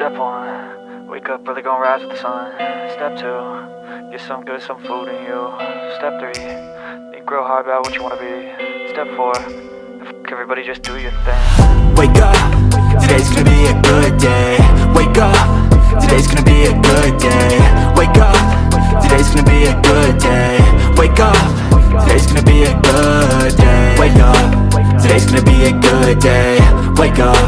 Step 1, wake up early, gonna rise with the sun. Step 2, get some good, some food in you. Step 3, think real hard about what you wanna be. Step 4, fuck everybody, just do your thing. Wake up, today's gonna be a good day. Wake up, today's gonna be a good day. Wake up, today's gonna be a good day. Wake up, today's gonna be a good day. Wake up, today's gonna be a good day. Wake up,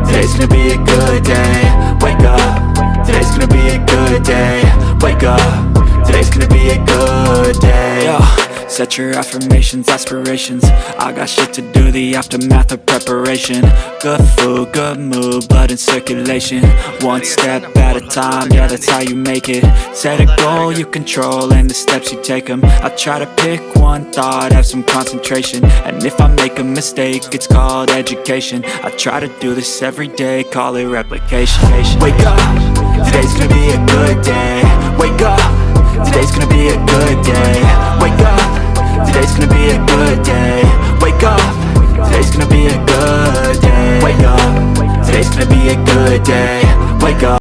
today's gonna be a good day. Wake up, today's gonna be a good day. Wake up, today's gonna be a good day. Yo, set your affirmations, aspirations. I got shit to do, the aftermath of preparation. Good food, good mood, blood in circulation. One step at a time, yeah, that's how you make it. Set a goal you control and the steps you take them. I try to pick one thought, have some concentration. And if I make a mistake, it's called education. I try to do this every day, call it replication. Wake up, today's gonna be a good day. Wake up, today's gonna be a good day. Wake up, today's gonna be a good day. Wake up, today's gonna be a good day. Wake up, today's gonna be a good day. Wake up.